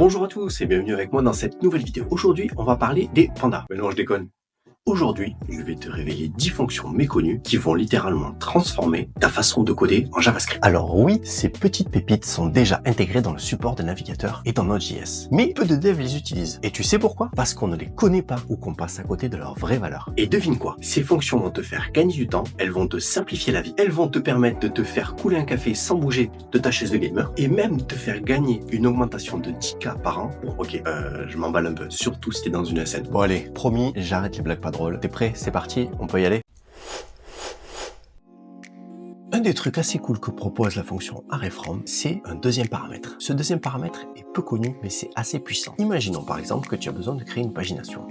Bonjour à tous et bienvenue avec moi dans cette nouvelle vidéo. Aujourd'hui, on va parler des pandas. Mais non, je déconne. Aujourd'hui, je vais te révéler 10 fonctions méconnues qui vont littéralement transformer ta façon de coder en JavaScript. Alors oui, ces petites pépites sont déjà intégrées dans le support des navigateurs et dans Node.js. Mais peu de devs les utilisent. Et tu sais pourquoi? Parce qu'on ne les connaît pas ou qu'on passe à côté de leur vraie valeur. Et devine quoi? Ces fonctions vont te faire gagner du temps, elles vont te simplifier la vie, elles vont te permettre de te faire couler un café sans bouger de ta chaise de gamer et même de te faire gagner une augmentation de 10K par an. Bon ok, je m'emballe un peu, surtout si t'es dans une SN. Bon allez, promis, j'arrête les blagues pas drôle. T'es prêt? C'est parti, on peut y aller. Un des trucs assez cool que propose la fonction arrayFrom, c'est un deuxième paramètre. Ce deuxième paramètre est peu connu, mais c'est assez puissant. Imaginons par exemple que tu as besoin de créer une pagination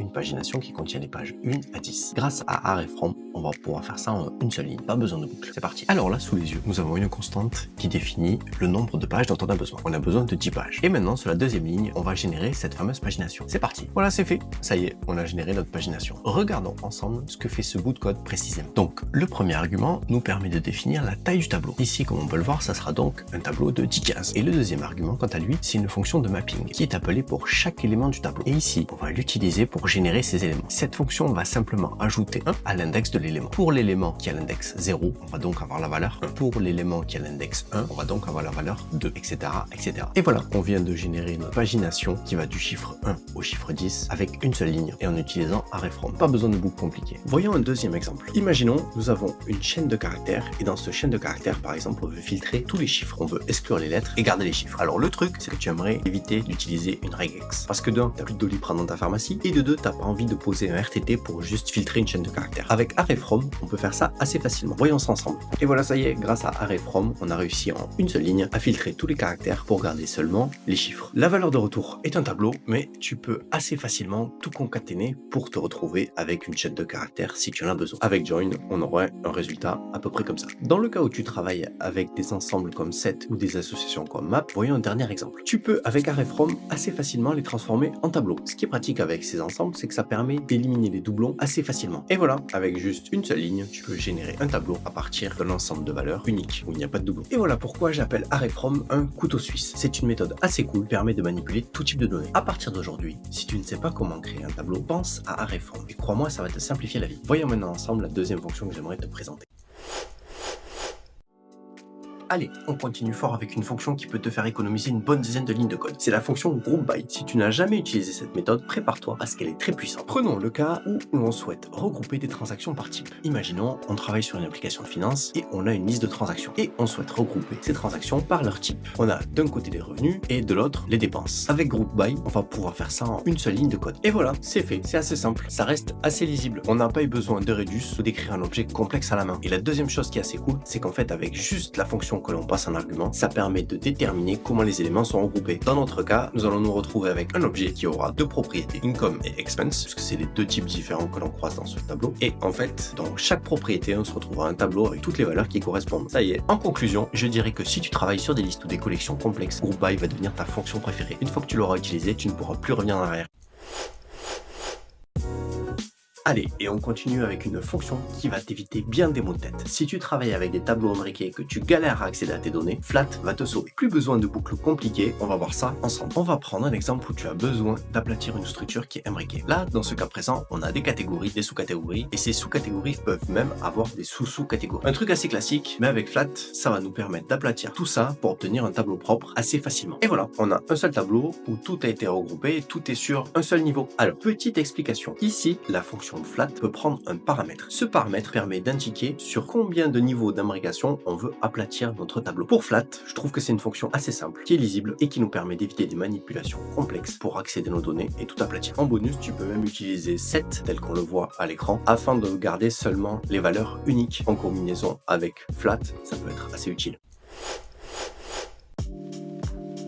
qui contient les pages 1 à 10. Grâce à arrayFrom, on va pouvoir faire ça en une seule ligne, pas besoin de boucle. C'est parti. Alors là, sous les yeux, nous avons une constante qui définit le nombre de pages dont on a besoin. On a besoin de 10 pages. Et maintenant, sur la deuxième ligne, on va générer cette fameuse pagination. C'est parti. Voilà, c'est fait. Ça y est, on a généré notre pagination. Regardons ensemble ce que fait ce bout de code précisément. Donc, le premier argument nous permet de définir la taille du tableau. Ici, comme on peut le voir, ça sera donc un tableau de 10 cases. Et le deuxième argument, quant à lui, c'est une fonction de mapping qui est appelée pour chaque élément du tableau. Et ici, on va l'utiliser pour générer ces éléments. Cette fonction va simplement ajouter 1 à l'index de l'élément. Pour l'élément qui a l'index 0, on va donc avoir la valeur 1. Pour l'élément qui a l'index 1, on va donc avoir la valeur 2, etc., etc. Et voilà, on vient de générer une pagination qui va du chiffre 1 au chiffre 10 avec une seule ligne et en utilisant arrayFrom. Pas besoin de boucle compliquée. Voyons un deuxième exemple. Imaginons, nous avons une chaîne de caractères et dans cette chaîne de caractères, par exemple, on veut filtrer tous les chiffres, on veut exclure les lettres et garder les chiffres. Alors le truc, c'est que tu aimerais éviter d'utiliser une regex. Parce que d'un, t'as plus de Doliprane dans ta pharmacie, et de deux, t'as pas envie de poser un RTT pour juste filtrer une chaîne de caractères. Avec arrayFrom, on peut faire ça assez facilement. Voyons ça ensemble. Et voilà, ça y est, grâce à arrayFrom, on a réussi en une seule ligne à filtrer tous les caractères pour garder seulement les chiffres. La valeur de retour est un tableau, mais tu peux assez facilement tout concaténer pour te retrouver avec une chaîne de caractères si tu en as besoin. Avec join, on aurait un résultat à peu près comme ça. Dans le cas où tu travailles avec des ensembles comme set ou des associations comme map, voyons un dernier exemple. Tu peux, avec arrayFrom, assez facilement les transformer en tableaux. Ce qui est pratique avec ces ensembles, c'est que ça permet d'éliminer les doublons assez facilement. Et voilà, avec juste une seule ligne, tu peux générer un tableau à partir d'un ensemble de valeurs unique, où il n'y a pas de doublons. Et voilà pourquoi j'appelle arrayFrom un couteau suisse. C'est une méthode assez cool, permet de manipuler tout type de données. À partir d'aujourd'hui, si tu ne sais pas comment créer un tableau, pense à arrayFrom. Et crois-moi, ça va te simplifier la vie. Voyons maintenant ensemble la deuxième fonction que j'aimerais te présenter. Allez, on continue fort avec une fonction qui peut te faire économiser une bonne dizaine de lignes de code. C'est la fonction groupBy. Si tu n'as jamais utilisé cette méthode, prépare-toi parce qu'elle est très puissante. Prenons le cas où l'on souhaite regrouper des transactions par type. Imaginons, on travaille sur une application de finance et on a une liste de transactions. Et on souhaite regrouper ces transactions par leur type. On a d'un côté les revenus et de l'autre les dépenses. Avec groupBy, on va pouvoir faire ça en une seule ligne de code. Et voilà, c'est fait. C'est assez simple. Ça reste assez lisible. On n'a pas eu besoin de Redux ou d'écrire un objet complexe à la main. Et la deuxième chose qui est assez cool, c'est qu'en fait, avec juste la fonction que l'on passe en argument, ça permet de déterminer comment les éléments sont regroupés. Dans notre cas, nous allons nous retrouver avec un objet qui aura deux propriétés, income et expense, puisque c'est les deux types différents que l'on croise dans ce tableau. Et en fait, dans chaque propriété, on se retrouvera un tableau avec toutes les valeurs qui correspondent. Ça y est. En conclusion, je dirais que si tu travailles sur des listes ou des collections complexes, groupBy va devenir ta fonction préférée. Une fois que tu l'auras utilisé, tu ne pourras plus revenir en arrière. Allez, et on continue avec une fonction qui va t'éviter bien des maux de tête. Si tu travailles avec des tableaux imbriqués et que tu galères à accéder à tes données, Flat va te sauver. Plus besoin de boucles compliquées, on va voir ça ensemble. On va prendre un exemple où tu as besoin d'aplatir une structure qui est imbriquée. Là, dans ce cas présent, on a des catégories, des sous-catégories, et ces sous-catégories peuvent même avoir des sous-sous-catégories. Un truc assez classique, mais avec Flat, ça va nous permettre d'aplatir tout ça pour obtenir un tableau propre assez facilement. Et voilà, on a un seul tableau où tout a été regroupé, tout est sur un seul niveau. Alors, petite explication. Ici, la fonction Flat peut prendre un paramètre. Ce paramètre permet d'indiquer sur combien de niveaux d'imbrication on veut aplatir notre tableau. Pour Flat, je trouve que c'est une fonction assez simple, qui est lisible et qui nous permet d'éviter des manipulations complexes pour accéder à nos données et tout aplatir. En bonus, tu peux même utiliser set tel qu'on le voit à l'écran afin de garder seulement les valeurs uniques en combinaison avec Flat. Ça peut être assez utile.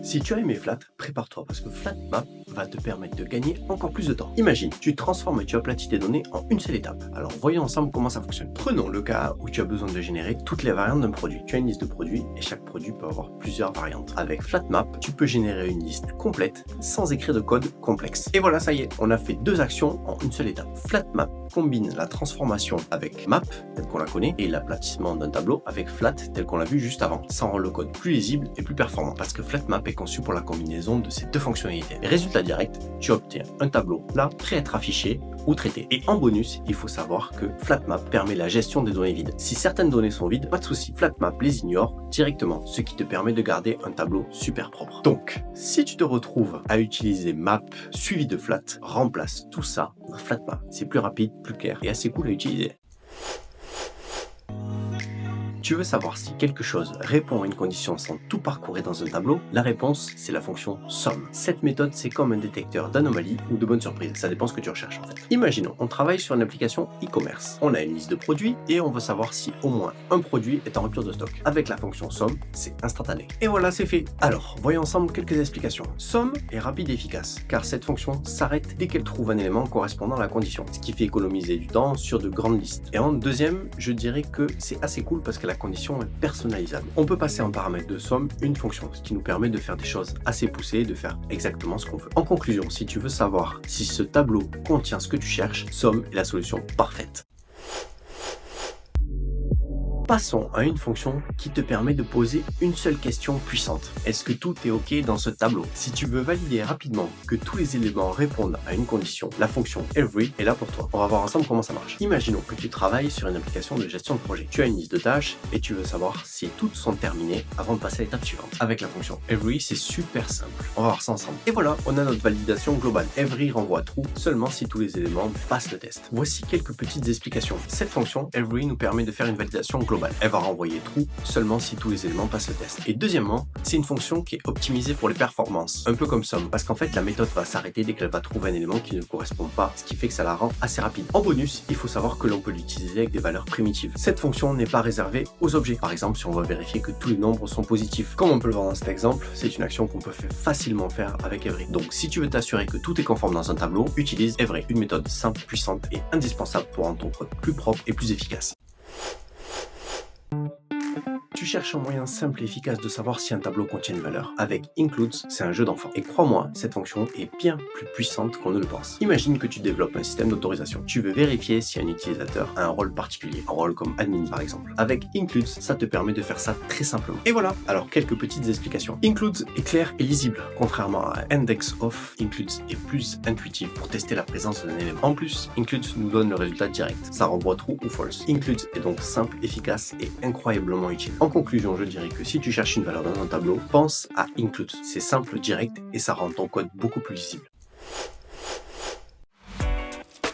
Si tu as aimé Flat, prépare-toi parce que FlatMap va te permettre de gagner encore plus de temps. Imagine, tu transformes et tu aplatis tes données en une seule étape. Alors voyons ensemble comment ça fonctionne. Prenons le cas où tu as besoin de générer toutes les variantes d'un produit. Tu as une liste de produits et chaque produit peut avoir plusieurs variantes. Avec FlatMap, tu peux générer une liste complète sans écrire de code complexe. Et voilà, ça y est, on a fait deux actions en une seule étape. FlatMap combine la transformation avec map, tel qu'on la connaît, et l'aplatissement d'un tableau avec flat, tel qu'on l'a vu juste avant. Ça rend le code plus lisible et plus performant, parce que FlatMap est conçu pour la combinaison de ces deux fonctionnalités. Résultat direct, tu obtiens un tableau là, prêt à être affiché ou traité. Et en bonus, il faut savoir que FlatMap permet la gestion des données vides. Si certaines données sont vides, pas de souci, FlatMap les ignore directement, ce qui te permet de garder un tableau super propre. Donc, si tu te retrouves à utiliser map suivi de flat, remplace tout ça par FlatMap. C'est plus rapide, plus clair et assez cool à utiliser. Tu veux savoir si quelque chose répond à une condition sans tout parcourir dans un tableau? La réponse, c'est la fonction SOM. Cette méthode, c'est comme un détecteur d'anomalies ou de bonnes surprises. Ça dépend ce que tu recherches en fait. Imaginons, on travaille sur une application e-commerce. On a une liste de produits et on veut savoir si au moins un produit est en rupture de stock. Avec la fonction SOM, c'est instantané. Et voilà, c'est fait. Alors, voyons ensemble quelques explications. SOM est rapide et efficace, car cette fonction s'arrête dès qu'elle trouve un élément correspondant à la condition, ce qui fait économiser du temps sur de grandes listes. Et en deuxième, je dirais que c'est assez cool parce que la condition est personnalisable. On peut passer en paramètre de SOM une fonction, ce qui nous permet de faire des choses assez poussées et de faire exactement ce qu'on veut. En conclusion, si tu veux savoir si ce tableau contient ce que tu cherches, SOM est la solution parfaite. Passons à une fonction qui te permet de poser une seule question puissante. Est-ce que tout est OK dans ce tableau? Si tu veux valider rapidement que tous les éléments répondent à une condition, la fonction Every est là pour toi. On va voir ensemble comment ça marche. Imaginons que tu travailles sur une application de gestion de projet. Tu as une liste de tâches et tu veux savoir si toutes sont terminées avant de passer à l'étape suivante. Avec la fonction Every, c'est super simple. On va voir ça ensemble. Et voilà, on a notre validation globale. Every renvoie true seulement si tous les éléments passent le test. Voici quelques petites explications. Cette fonction Every nous permet de faire une validation globale. Elle va renvoyer true seulement si tous les éléments passent le test. Et deuxièmement, c'est une fonction qui est optimisée pour les performances, un peu comme SOM, parce qu'en fait la méthode va s'arrêter dès qu'elle va trouver un élément qui ne correspond pas, ce qui fait que ça la rend assez rapide. En bonus, il faut savoir que l'on peut l'utiliser avec des valeurs primitives. Cette fonction n'est pas réservée aux objets. Par exemple, si on veut vérifier que tous les nombres sont positifs. Comme on peut le voir dans cet exemple, c'est une action qu'on peut facilement faire avec Every. Donc si tu veux t'assurer que tout est conforme dans un tableau, utilise Every, une méthode simple, puissante et indispensable pour rendre ton code plus propre et plus efficace. Tu cherches un moyen simple et efficace de savoir si un tableau contient une valeur. Avec Includes, c'est un jeu d'enfant. Et crois-moi, cette fonction est bien plus puissante qu'on ne le pense. Imagine que tu développes un système d'autorisation. Tu veux vérifier si un utilisateur a un rôle particulier, un rôle comme admin par exemple. Avec Includes, ça te permet de faire ça très simplement. Et voilà, alors quelques petites explications. Includes est clair et lisible. Contrairement à Index of, Includes est plus intuitif pour tester la présence d'un élément. En plus, Includes nous donne le résultat direct. Ça renvoie true ou false. Includes est donc simple, efficace et incroyablement utile. En conclusion, je dirais que si tu cherches une valeur dans un tableau, pense à Include. C'est simple, direct et ça rend ton code beaucoup plus lisible.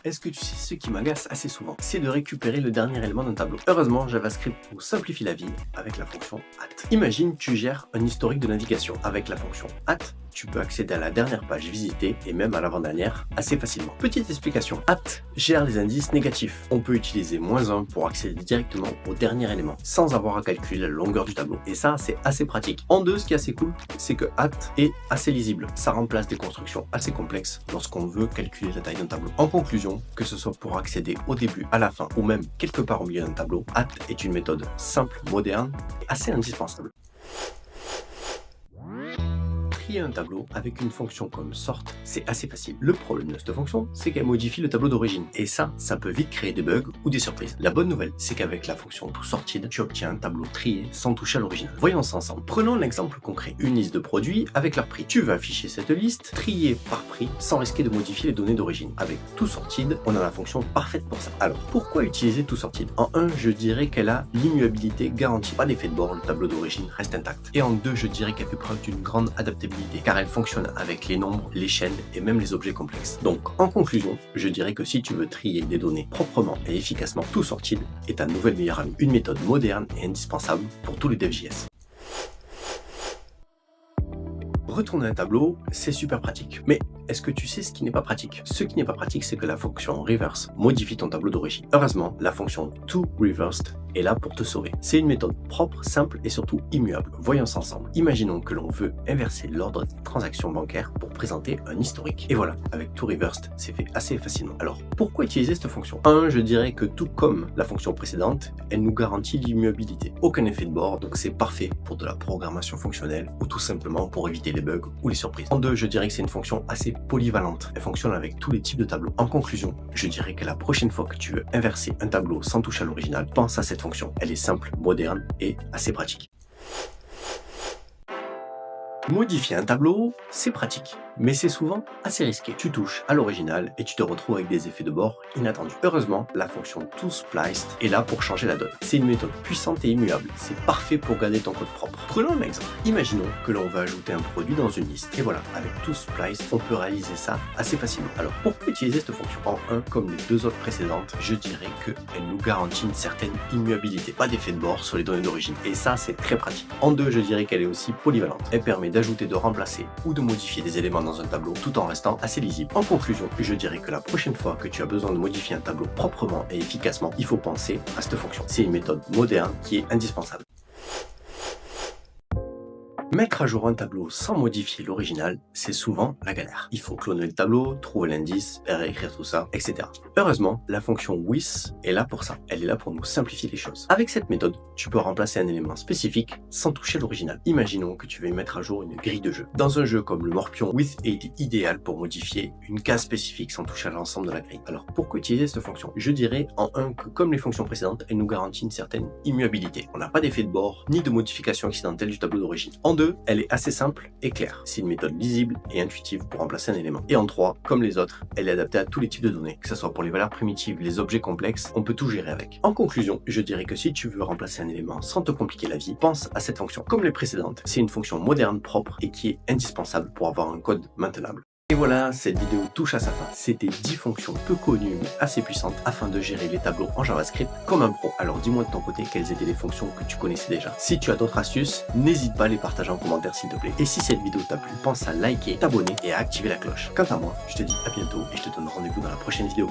Est-ce que tu sais ce qui m'agace assez souvent? C'est de récupérer le dernier élément d'un tableau. Heureusement, JavaScript nous simplifie la vie avec la fonction at. Imagine, tu gères un historique de navigation. Avec la fonction at, tu peux accéder à la dernière page visitée et même à l'avant-dernière assez facilement. Petite explication, at gère les indices négatifs. On peut utiliser -1 pour accéder directement au dernier élément sans avoir à calculer la longueur du tableau. Et ça, c'est assez pratique. En deux, ce qui est assez cool, c'est que at est assez lisible. Ça remplace des constructions assez complexes lorsqu'on veut calculer la taille d'un tableau. En conclusion, que ce soit pour accéder au début, à la fin ou même quelque part au milieu d'un tableau, at est une méthode simple, moderne et assez indispensable. Un tableau avec une fonction comme sort, c'est assez facile. Le problème de cette fonction, c'est qu'elle modifie le tableau d'origine. Et ça peut vite créer des bugs ou des surprises. La bonne nouvelle, c'est qu'avec la fonction toSorted, tu obtiens un tableau trié sans toucher à l'original. Voyons ça ensemble. Prenons l'exemple concret. Une liste de produits avec leur prix. Tu veux afficher cette liste triée par prix sans risquer de modifier les données d'origine. Avec toSorted, on a la fonction parfaite pour ça. Alors, pourquoi utiliser toSorted? En 1, je dirais qu'elle a l'immuabilité garantie. Pas d'effet de bord, le tableau d'origine reste intact. Et en 2, je dirais qu'elle fait preuve d'une grande adaptabilité, car elle fonctionne avec les nombres, les chaînes et même les objets complexes. Donc, en conclusion, je dirais que si tu veux trier des données proprement et efficacement, toSorted est ta nouvelle meilleure amie. Une méthode moderne et indispensable pour tous les devs JS. Retourner un tableau, c'est super pratique. Mais est-ce que tu sais ce qui n'est pas pratique? Ce qui n'est pas pratique, c'est que la fonction reverse modifie ton tableau d'origine. Heureusement, la fonction toReversed est là pour te sauver. C'est une méthode propre, simple et surtout immuable. Voyons ça ensemble. Imaginons que l'on veut inverser l'ordre des transactions bancaires pour présenter un historique. Et voilà, avec toReversed, c'est fait assez facilement. Alors, pourquoi utiliser cette fonction? 1, je dirais que tout comme la fonction précédente, elle nous garantit l'immuabilité. Aucun effet de bord, donc c'est parfait pour de la programmation fonctionnelle ou tout simplement pour éviter les bugs ou les surprises. En 2, je dirais que c'est une fonction assez polyvalente. Elle fonctionne avec tous les types de tableaux. En conclusion, je dirais que la prochaine fois que tu veux inverser un tableau sans toucher à l'original, pense à cette fonction. Elle est simple, moderne et assez pratique. Modifier un tableau, c'est pratique, mais c'est souvent assez risqué. Tu touches à l'original et tu te retrouves avec des effets de bord inattendus. Heureusement, la fonction ToSpliced est là pour changer la donne. C'est une méthode puissante et immuable. C'est parfait pour garder ton code propre. Prenons un exemple. Imaginons que l'on va ajouter un produit dans une liste. Et voilà, avec ToSpliced, on peut réaliser ça assez facilement. Alors, pourquoi utiliser cette fonction? En 1, comme les deux autres précédentes, je dirais qu'elle nous garantit une certaine immuabilité. Pas d'effet de bord sur les données d'origine. Et ça, c'est très pratique. En 2, je dirais qu'elle est aussi polyvalente. Elle permet d'ajouter, de remplacer ou de modifier des éléments dans un tableau tout en restant assez lisible. En conclusion, je dirais que la prochaine fois que tu as besoin de modifier un tableau proprement et efficacement, il faut penser à cette fonction. C'est une méthode moderne qui est indispensable. Mettre à jour un tableau sans modifier l'original, c'est souvent la galère. Il faut cloner le tableau, trouver l'indice, réécrire tout ça, etc. Heureusement, la fonction with est là pour ça. Elle est là pour nous simplifier les choses. Avec cette méthode, tu peux remplacer un élément spécifique sans toucher l'original. Imaginons que tu veux mettre à jour une grille de jeu. Dans un jeu comme le Morpion, with est idéal pour modifier une case spécifique sans toucher à l'ensemble de la grille. Alors, pourquoi utiliser cette fonction? Je dirais en 1 que comme les fonctions précédentes, elle nous garantit une certaine immuabilité. On n'a pas d'effet de bord, ni de modification accidentelle du tableau d'origine. En 2, elle est assez simple et claire. C'est une méthode lisible et intuitive pour remplacer un élément. Et en 3, comme les autres, elle est adaptée à tous les types de données, que ce soit pour les valeurs primitives, les objets complexes, on peut tout gérer avec. En conclusion, je dirais que si tu veux remplacer un élément sans te compliquer la vie, pense à cette fonction. Comme les précédentes, c'est une fonction moderne, propre et qui est indispensable pour avoir un code maintenable. Et voilà, cette vidéo touche à sa fin. C'était 10 fonctions peu connues mais assez puissantes afin de gérer les tableaux en JavaScript comme un pro. Alors dis-moi de ton côté quelles étaient les fonctions que tu connaissais déjà. Si tu as d'autres astuces, n'hésite pas à les partager en commentaire s'il te plaît. Et si cette vidéo t'a plu, pense à liker, t'abonner et à activer la cloche. Quant à moi, je te dis à bientôt et je te donne rendez-vous dans la prochaine vidéo.